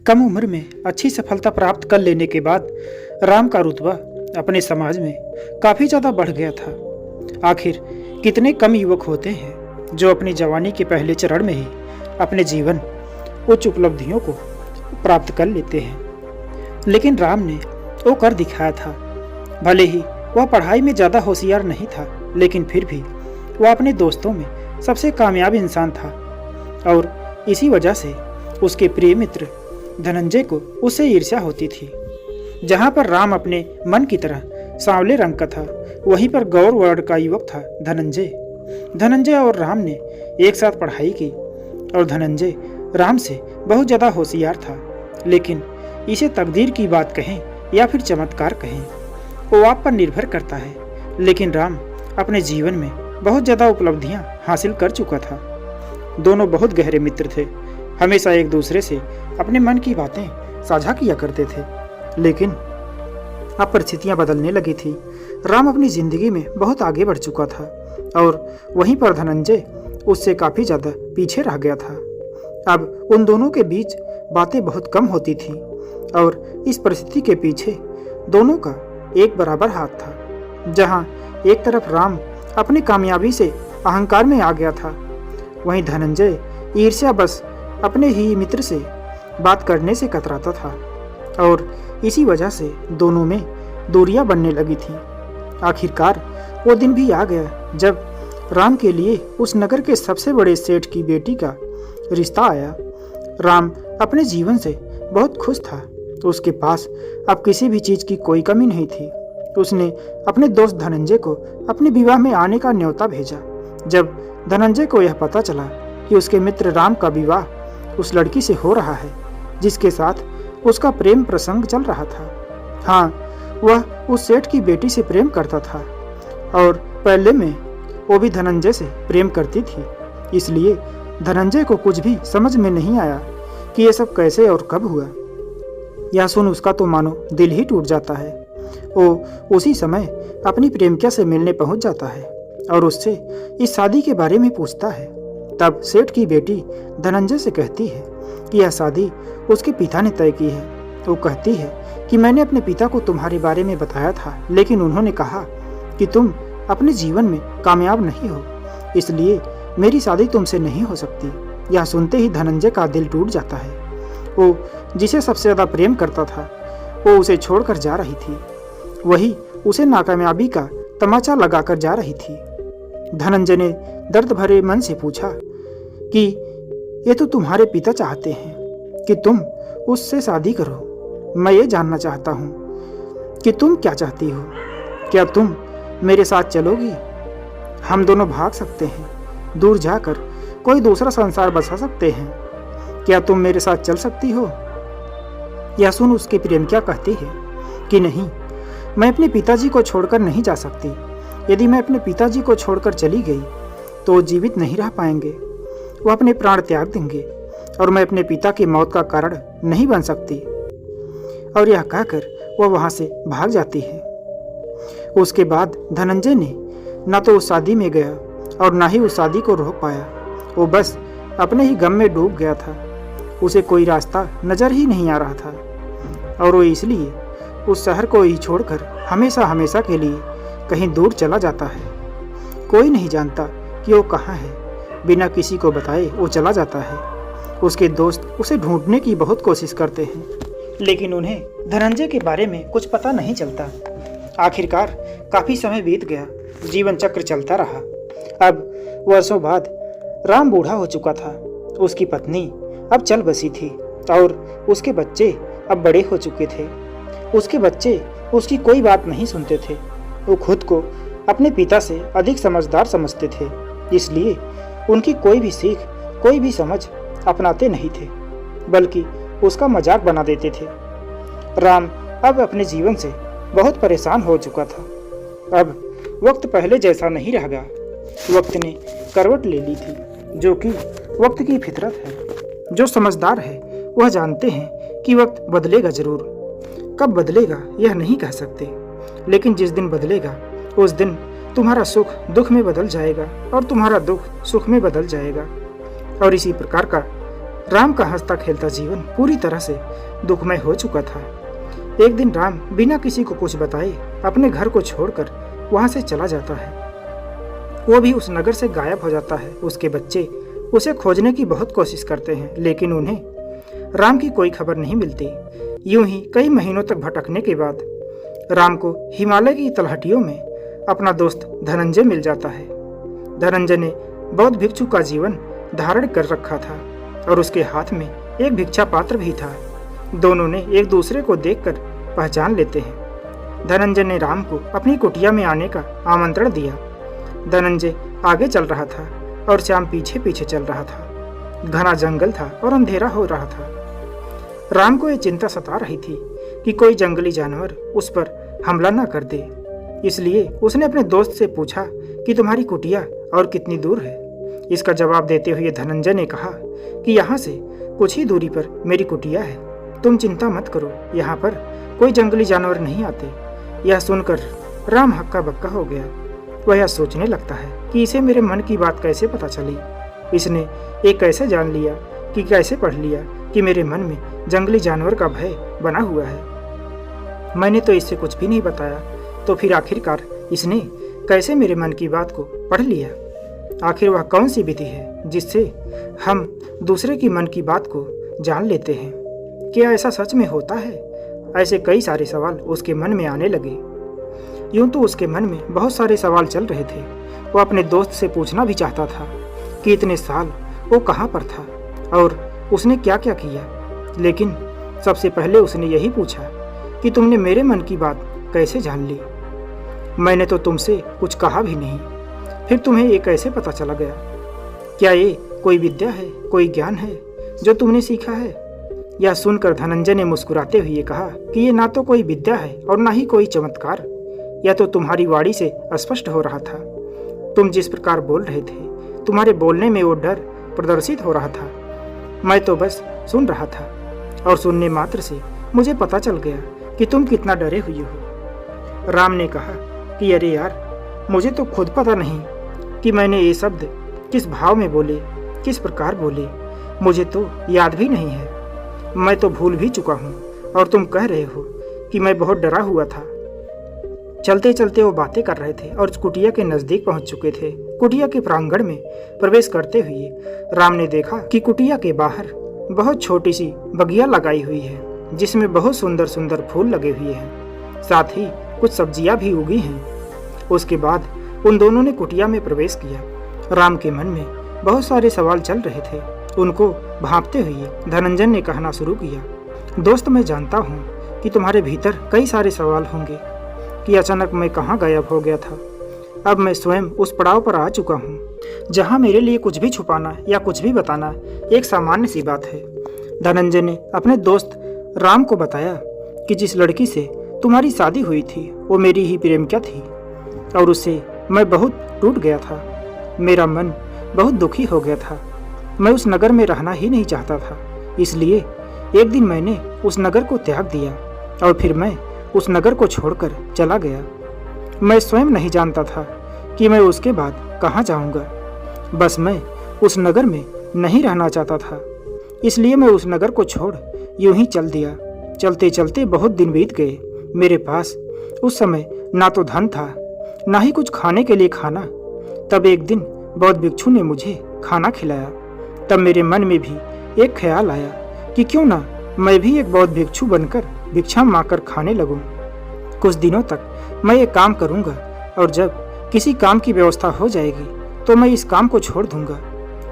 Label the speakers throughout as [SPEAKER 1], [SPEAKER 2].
[SPEAKER 1] कम उम्र में अच्छी सफलता प्राप्त कर लेने के बाद राम का रुतबा अपने समाज में काफ़ी ज़्यादा बढ़ गया था। आखिर कितने कम युवक होते हैं जो अपनी जवानी के पहले चरण में ही अपने जीवन उच्च उपलब्धियों को प्राप्त कर लेते हैं, लेकिन राम ने वो कर दिखाया था। भले ही वह पढ़ाई में ज़्यादा होशियार नहीं था, लेकिन फिर भी वह अपने दोस्तों में सबसे कामयाब इंसान था और इसी वजह से उसके प्रिय मित्र धनंजय को उससे ईर्ष्या होती थी। जहाँ पर राम अपने मन की तरह सांवले रंग का था, वहीं पर गौर वर्ण का युवक था धनंजय और राम ने एक साथ पढ़ाई की और धनंजय राम से बहुत ज़्यादा होशियार था। लेकिन इसे तकदीर की बात कहें या फिर चमत्कार कहें, वो आप पर निर्भर करता है। लेकिन राम अपने जीवन में बहुत ज़्यादा उपलब्धियां हासिल कर चुका था। दोनों बहुत गहरे मित्र थे, हमेशा एक दूसरे से अपने मन की बातें साझा किया करते थे। लेकिन अब परिस्थितियां बदलने लगी थी। राम अपनी जिंदगी में बहुत आगे बढ़ चुका था और वहीं पर धनंजय उससे काफ़ी ज़्यादा पीछे रह गया था। अब उन दोनों के बीच बातें बहुत कम होती थी और इस परिस्थिति के पीछे दोनों का एक बराबर हाथ था। जहां एक तरफ राम अपनी कामयाबी से अहंकार में आ गया था, वहीं धनंजय ईर्ष्या बस अपने ही मित्र से बात करने से कतराता था और इसी वजह से दोनों में दूरियां बनने लगी थीं। आखिरकार वो दिन भी आ गया जब राम के लिए उस नगर के सबसे बड़े सेठ की बेटी का रिश्ता आया। राम अपने जीवन से बहुत खुश था, तो उसके पास अब किसी भी चीज़ की कोई कमी नहीं थी। उसने अपने दोस्त धनंजय को अपने विवाह में आने का न्योता भेजा। जब धनंजय को यह पता चला कि उसके मित्र राम का विवाह उस लड़की से हो रहा है जिसके साथ उसका प्रेम प्रसंग चल रहा था। हाँ, वह उस सेठ की बेटी से प्रेम करता था और पहले में वो भी धनंजय से प्रेम करती थी। इसलिए धनंजय को कुछ भी समझ में नहीं आया कि ये सब कैसे और कब हुआ। यह सुन उसका तो मानो दिल ही टूट जाता है। वो उसी समय अपनी प्रेमिका से मिलने पहुंच जाता है और उससे इस शादी के बारे में पूछता है। तब सेठ की बेटी धनंजय से कहती है कि यह शादी उसके पिता ने तय की है। वो कहती है कि मैंने अपने पिता को तुम्हारे बारे में बताया था, लेकिन उन्होंने कहा कि तुम अपने जीवन में कामयाब नहीं हो, इसलिए मेरी शादी तुमसे नहीं हो सकती। यह सुनते ही धनंजय का दिल टूट जाता है। वो जिसे सबसे ज़्यादा प्रेम करता था, वो उसे छोड़कर जा रही थी, वही उसे नाकामयाबी का तमाचा लगाकर जा रही थी। धनंजय ने दर्द भरे मन से पूछा कि ये तो तुम्हारे पिता चाहते हैं कि तुम उससे शादी करो। मैं ये जानना चाहता हूँ कि तुम क्या चाहती हो। क्या तुम मेरे साथ चलोगी? हम दोनों भाग सकते हैं, दूर जाकर कोई दूसरा संसार बसा सकते हैं। क्या तुम मेरे साथ चल सकती हो? यह सुन उसके प्रेमिका कहती है कि नहीं, मैं अपने पिताजी को छोड़कर नहीं जा सकती। यदि मैं अपने पिताजी को छोड़कर चली गई तो वो जीवित नहीं रह पाएंगे, वो अपने प्राण त्याग देंगे और मैं अपने पिता की मौत का कारण नहीं बन सकती। और यह कहकर वह वहाँ से भाग जाती है। उसके बाद धनंजय ने ना तो उस शादी में गया और ना ही उस शादी को रोक पाया। वो बस अपने ही गम में डूब गया था। उसे कोई रास्ता नजर ही नहीं आ रहा था और वो इसलिए उस शहर को ही छोड़कर हमेशा हमेशा के लिए कहीं दूर चला जाता है। कोई नहीं जानता कि वो कहाँ है। बिना किसी को बताए वो चला जाता है। उसके दोस्त उसे ढूंढने की बहुत कोशिश करते हैं, लेकिन उन्हें धनंजय के बारे में कुछ पता नहीं चलता। आखिरकार काफ़ी समय बीत गया, जीवन चक्र चलता रहा। अब वर्षों बाद राम बूढ़ा हो चुका था। उसकी पत्नी अब चल बसी थी और उसके बच्चे अब बड़े हो चुके थे। उसके बच्चे उसकी कोई बात नहीं सुनते थे। वो खुद को अपने पिता से अधिक समझदार समझते थे, इसलिए उनकी कोई भी सीख, कोई भी समझ अपनाते नहीं थे, बल्कि उसका मजाक बना देते थे। राम अब अपने जीवन से बहुत परेशान हो चुका था। अब वक्त पहले जैसा नहीं रह गया। वक्त ने करवट ले ली थी, जो कि वक्त की फितरत है। जो समझदार है वह जानते हैं कि वक्त बदलेगा जरूर। कब बदलेगा यह नहीं कह सकते, लेकिन जिस दिन बदलेगा उस दिन तुम्हारा सुख दुख में बदल जाएगा और तुम्हारा दुख सुख में बदल जाएगा। और इसी प्रकार का राम का हंसता खेलता जीवन पूरी तरह से दुखमय हो चुका था। एक दिन राम बिना किसी को कुछ बताए अपने घर को छोड़कर वहां से चला जाता है। वो भी उस नगर से गायब हो जाता है। उसके बच्चे उसे खोजने की बहुत कोशिश करते हैं, लेकिन उन्हें राम की कोई खबर नहीं मिलती। यूं ही कई महीनों तक भटकने के बाद राम को हिमालय की तलहटियों में अपना दोस्त धनंजय मिल जाता है। धनंजय ने बौद्ध भिक्षु का जीवन धारण कर रखा था और उसके हाथ में एक भिक्षा पात्र भी था। दोनों ने एक दूसरे को देखकर पहचान लेते हैं। धनंजय ने राम को अपनी कुटिया में आने का आमंत्रण दिया। धनंजय आगे चल रहा था और श्याम पीछे पीछे चल रहा था। घना जंगल था और अंधेरा हो रहा था। राम को यह चिंता सता रही थी कि कोई जंगली जानवर उस पर हमला न कर दे। इसलिए उसने अपने दोस्त से पूछा कि तुम्हारी कुटिया और कितनी दूर है। इसका जवाब देते हुए धनंजय ने कहा कि यहाँ से कुछ ही दूरी पर मेरी कुटिया है। तुम चिंता मत करो, यहाँ पर कोई जंगली जानवर नहीं आते। यह सुनकर राम हक्का बक्का हो गया। वह यह सोचने लगता है कि इसे मेरे मन की बात कैसे पता चली। इसने एक कैसे जान लिया कि कैसे पढ़ लिया कि मेरे मन में जंगली जानवर का भय बना हुआ है। मैंने तो इससे कुछ भी नहीं बताया, तो फिर आखिरकार इसने कैसे मेरे मन की बात को पढ़ लिया। आखिर वह कौन सी विधि है जिससे हम दूसरे की मन की बात को जान लेते हैं? क्या ऐसा सच में होता है? ऐसे कई सारे सवाल उसके मन में आने लगे। यूं तो उसके मन में बहुत सारे सवाल चल रहे थे। वो अपने दोस्त से पूछना भी चाहता था कि इतने साल वो कहाँ पर था और उसने क्या क्या किया, लेकिन सबसे पहले उसने यही पूछा कि तुमने मेरे मन की बात कैसे जान ली? मैंने तो तुमसे कुछ कहा भी नहीं, फिर तुम्हें ये कैसे पता चला गया? क्या ये कोई विद्या है, कोई ज्ञान है जो तुमने सीखा है? यह सुनकर धनंजय ने मुस्कुराते हुए कहा कि ये ना तो कोई विद्या है और ना ही कोई चमत्कार। यह तो तुम्हारी वाणी से स्पष्ट हो रहा था। तुम जिस प्रकार बोल रहे थे, तुम्हारे बोलने में वो डर प्रदर्शित हो रहा था। मैं तो बस सुन रहा था और सुनने मात्र से मुझे पता चल गया कि तुम कितना डरे हुए हो। राम ने कहा कि अरे यार, मुझे तो खुद पता नहीं कि मैंने ये शब्द किस भाव में बोले, किस प्रकार बोले। मुझे तो याद भी नहीं है। मैं तो भूल भी चुका हूँ और तुम कह रहे हो कि मैं बहुत डरा हुआ था। चलते चलते वो बातें कर रहे थे और कुटिया के नजदीक पहुंच चुके थे। कुटिया के प्रांगण में प्रवेश करते हुए राम ने देखा कि कुटिया के बाहर बहुत छोटी सी बगिया लगाई हुई है, जिसमें बहुत सुंदर सुंदर फूल लगे हुए हैं, साथ ही कुछ सब्जियां भी उगी हैं। उसके बाद उन दोनों ने कुटिया में प्रवेश किया। राम के मन में बहुत सारे सवाल चल रहे थे। उनको भांपते हुए धनंजय ने कहना शुरू किया, दोस्त, मैं जानता हूँ कि तुम्हारे भीतर कई सारे सवाल होंगे कि अचानक मैं कहाँ गायब हो गया था। अब मैं स्वयं उस पड़ाव पर आ चुका हूँ जहाँ मेरे लिए कुछ भी छुपाना या कुछ भी बताना एक सामान्य सी बात है। धनंजय ने अपने दोस्त राम को बताया कि जिस लड़की से तुम्हारी शादी हुई थी वो मेरी ही प्रेमिका थी और उससे मैं बहुत टूट गया था। मेरा मन बहुत दुखी हो गया था। मैं उस नगर में रहना ही नहीं चाहता था। इसलिए एक दिन मैंने उस नगर को त्याग दिया और फिर मैं उस नगर को छोड़कर चला गया। मैं स्वयं नहीं जानता था कि मैं उसके बाद कहाँ जाऊँगा। बस मैं उस नगर में नहीं रहना चाहता था, इसलिए मैं उस नगर को छोड़ यूं ही चल दिया। चलते चलते बहुत दिन बीत गए। मेरे पास उस समय ना तो धन था, ना ही कुछ खाने के लिए खाना। तब एक दिन बौद्ध भिक्षु ने मुझे खाना खिलाया। तब मेरे मन में भी एक ख्याल आया कि क्यों ना मैं भी एक बौद्ध भिक्षु बनकर भिक्षा मांगकर खाने लगूं। कुछ दिनों तक मैं ये काम करूंगा और जब किसी काम की व्यवस्था हो जाएगी तो मैं इस काम को छोड़ दूंगा।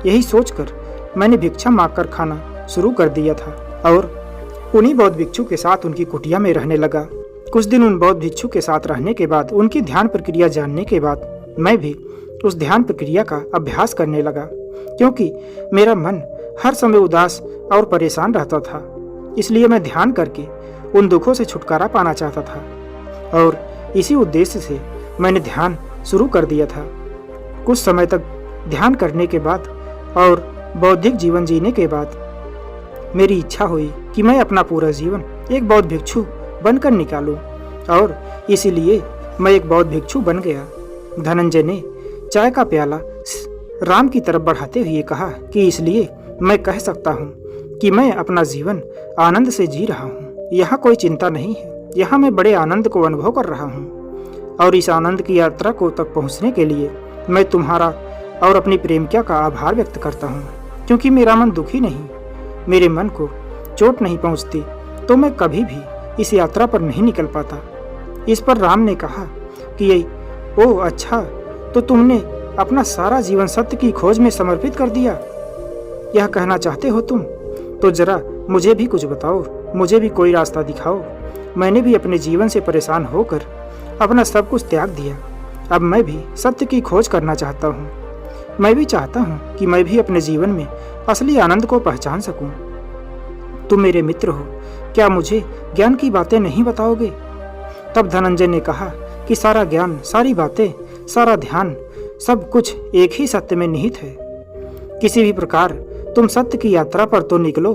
[SPEAKER 1] यही सोचकर मैंने भिक्षा मांगकर खाना शुरू कर दिया था और उन्हीं बौद्ध भिक्षु के साथ उनकी कुटिया में रहने लगा। कुछ दिन उन बौद्ध भिक्षु के साथ रहने के बाद, उनकी ध्यान प्रक्रिया जानने के बाद मैं भी उस ध्यान प्रक्रिया का अभ्यास करने लगा, क्योंकि मेरा मन हर समय उदास और परेशान रहता था। इसलिए मैं ध्यान करके उन दुखों से छुटकारा पाना चाहता था और इसी उद्देश्य से मैंने ध्यान शुरू कर दिया था। कुछ समय तक ध्यान करने के बाद और बौद्धिक जीवन जीने के बाद मेरी इच्छा हुई कि मैं अपना पूरा जीवन एक बौद्ध भिक्षु बनकर निकालूं और इसीलिए मैं एक बौद्ध भिक्षु बन गया। धनंजय ने चाय का प्याला राम की तरफ बढ़ाते हुए कहा कि इसलिए मैं कह सकता हूँ कि मैं अपना जीवन आनंद से जी रहा हूँ। यहाँ कोई चिंता नहीं है, यहाँ मैं बड़े आनंद को अनुभव कर रहा हूँ। और इस आनंद की यात्रा को तक पहुँचने के लिए मैं तुम्हारा और अपनी प्रेमिका का आभार व्यक्त करता हूँ, क्योंकि मेरा मन दुखी नहीं, मेरे मन को चोट नहीं पहुँचती तो मैं कभी भी इस यात्रा पर नहीं निकल पाता। इस पर राम ने कहा कि ओह अच्छा, तो तुमने अपना सारा जीवन सत्य की खोज में समर्पित कर दिया, यह कहना चाहते हो तुम? तो जरा मुझे भी कुछ बताओ, मुझे भी कोई रास्ता दिखाओ। मैंने भी अपने जीवन से परेशान होकर अपना सब कुछ त्याग दिया। अब मैं भी सत्य की खोज करना चाहता हूँ। मैं भी चाहता हूँ कि मैं भी अपने जीवन में असली आनंद को पहचान सकूं। तुम मेरे मित्र हो, क्या मुझे ज्ञान की बातें नहीं बताओगे? तब धनंजय ने कहा कि सारा ज्ञान, सारी बातें, सारा ध्यान, सब कुछ एक ही सत्य में निहित है। किसी भी प्रकार तुम सत्य की यात्रा पर तो निकलो,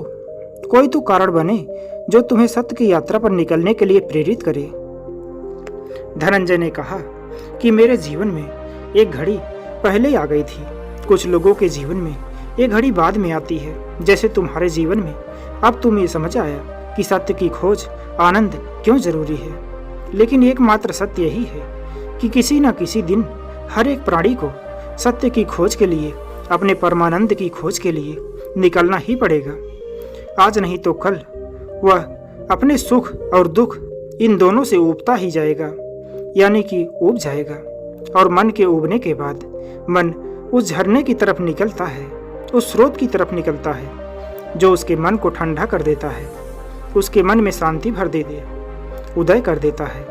[SPEAKER 1] कोई तो कारण बने जो तुम्हें सत्य की यात्रा पर निकलने के लिए प्रेरित करे। धनंजय ने कहा कि मेरे जीवन में एक घड़ी पहले आ गई थी, कुछ लोगों के जीवन में एक घड़ी बाद में आती है, जैसे तुम्हारे जीवन में। अब तुम ये समझ आया कि सत्य की खोज, आनंद क्यों जरूरी है। लेकिन एकमात्र सत्य यही है कि किसी न किसी दिन हर एक प्राणी को सत्य की खोज के लिए, अपने परमानंद की खोज के लिए निकलना ही पड़ेगा। आज नहीं तो कल वह अपने सुख और दुख इन दोनों से उबता ही जाएगा, यानी कि उब जाएगा। और मन के उबने के बाद मन उस झरने की तरफ निकलता है, उस स्रोत की तरफ निकलता है जो उसके मन को ठंडा कर देता है, उसके मन में शांति भर दे उदय कर देता है।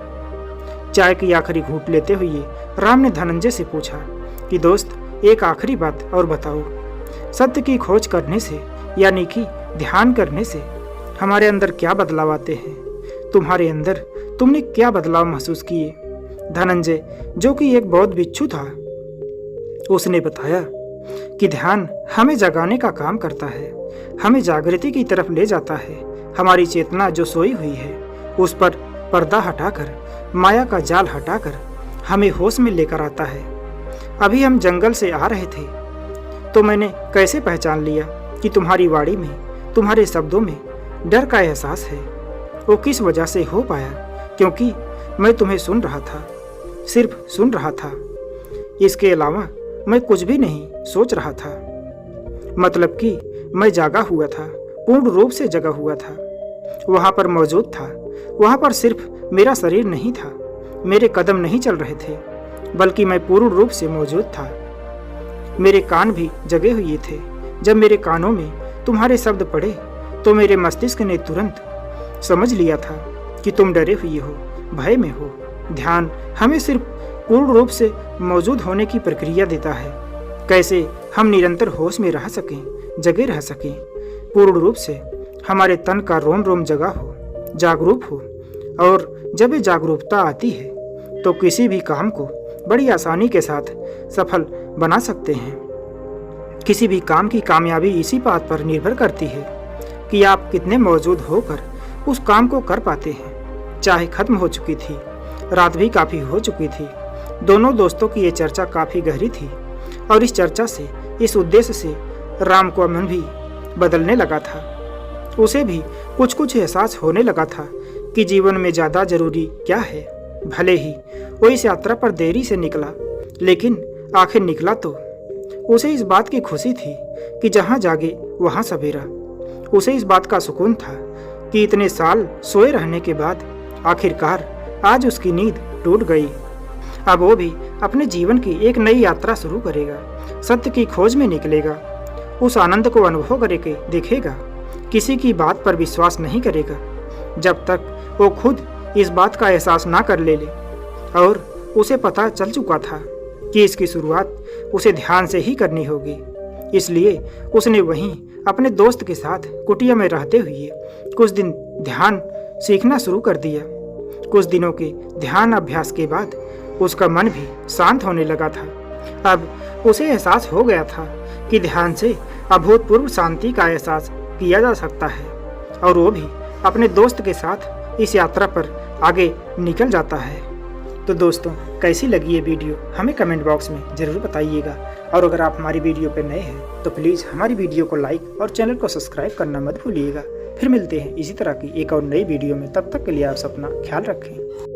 [SPEAKER 1] चाय की आखिरी घूंट लेते हुए राम ने धनंजय से पूछा कि दोस्त, एक आखिरी बात और बताओ, सत्य की खोज करने से, यानी कि ध्यान करने से हमारे अंदर क्या बदलाव आते हैं? तुम्हारे अंदर तुमने क्या बदलाव महसूस किए? धनंजय, जो कि एक बौद्ध भिक्षु था, उसने बताया कि ध्यान हमें जगाने का काम करता है, हमें जागृति की तरफ ले जाता है। हमारी चेतना जो सोई हुई है उस पर पर्दा हटाकर, माया का जाल हटाकर हमें होश में लेकर आता है। अभी हम जंगल से आ रहे थे तो मैंने कैसे पहचान लिया कि तुम्हारी वाणी में, तुम्हारे शब्दों में डर का एहसास है। वो किस वजह से हो पाया? क्योंकि मैं तुम्हें सुन रहा था, सिर्फ सुन रहा था। इसके अलावा मैं कुछ भी नहीं सोच रहा था। मतलब कि मैं जागा हुआ था, पूर्ण रूप से जगा हुआ था, वहां पर मौजूद था। वहां पर सिर्फ मेरा शरीर नहीं था, मेरे कदम नहीं चल रहे थे, बल्कि मैं पूर्ण रूप से मौजूद था। मेरे कान भी जगे हुए थे। जब मेरे कानों में तुम्हारे शब्द पड़े तो मेरे मस्तिष्क ने तुरंत समझ लिया था कि तुम डरे हुए हो, भय में हो। ध्यान हमें सिर्फ पूर्ण रूप से मौजूद होने की प्रक्रिया देता है, कैसे हम निरंतर होश में रह सकें, जगे रह सकें, पूर्ण रूप से हमारे तन का रोम रोम जगा हो, जागरूक हो। और जब ये जागरूकता आती है तो किसी भी काम को बड़ी आसानी के साथ सफल बना सकते हैं। किसी भी काम की कामयाबी इसी बात पर निर्भर करती है कि आप कितने मौजूद होकर उस काम को कर पाते हैं। चाहे खत्म हो चुकी थी, रात भी काफ़ी हो चुकी थी। दोनों दोस्तों की ये चर्चा काफ़ी गहरी थी और इस चर्चा से, इस उद्देश्य से राम का मन भी बदलने लगा था। उसे भी कुछ कुछ एहसास होने लगा था कि जीवन में ज़्यादा जरूरी क्या है। भले ही वो इस यात्रा पर देरी से निकला, लेकिन आखिर निकला तो। उसे इस बात की खुशी थी कि जहाँ जागे वहाँ सवेरा। उसे इस बात का सुकून था कि इतने साल सोए रहने के बाद आखिरकार आज उसकी नींद टूट गई। अब वो भी अपने जीवन की एक नई यात्रा शुरू करेगा, सत्य की खोज में निकलेगा, उस आनंद को अनुभव करके देखेगा। किसी की बात पर विश्वास नहीं करेगा जब तक वो खुद इस बात का एहसास ना कर ले। और उसे पता चल चुका था कि इसकी शुरुआत उसे ध्यान से ही करनी होगी। इसलिए उसने वहीं अपने दोस्त के साथ कुटिया में रहते हुए कुछ दिन ध्यान सीखना शुरू कर दिया। कुछ दिनों के ध्यान अभ्यास के बाद उसका मन भी शांत होने लगा था। अब उसे एहसास हो गया था कि ध्यान से अभूतपूर्व शांति का एहसास किया जा सकता है, और वो भी अपने दोस्त के साथ इस यात्रा पर आगे निकल जाता है। तो दोस्तों, कैसी लगी ये वीडियो हमें कमेंट बॉक्स में ज़रूर बताइएगा और अगर आप हमारी वीडियो पर नए हैं तो प्लीज़ हमारी वीडियो को लाइक और चैनल को सब्सक्राइब करना मत भूलिएगा। फिर मिलते हैं इसी तरह की एक और नई वीडियो में, तब तक के लिए आप अपना ख्याल रखें।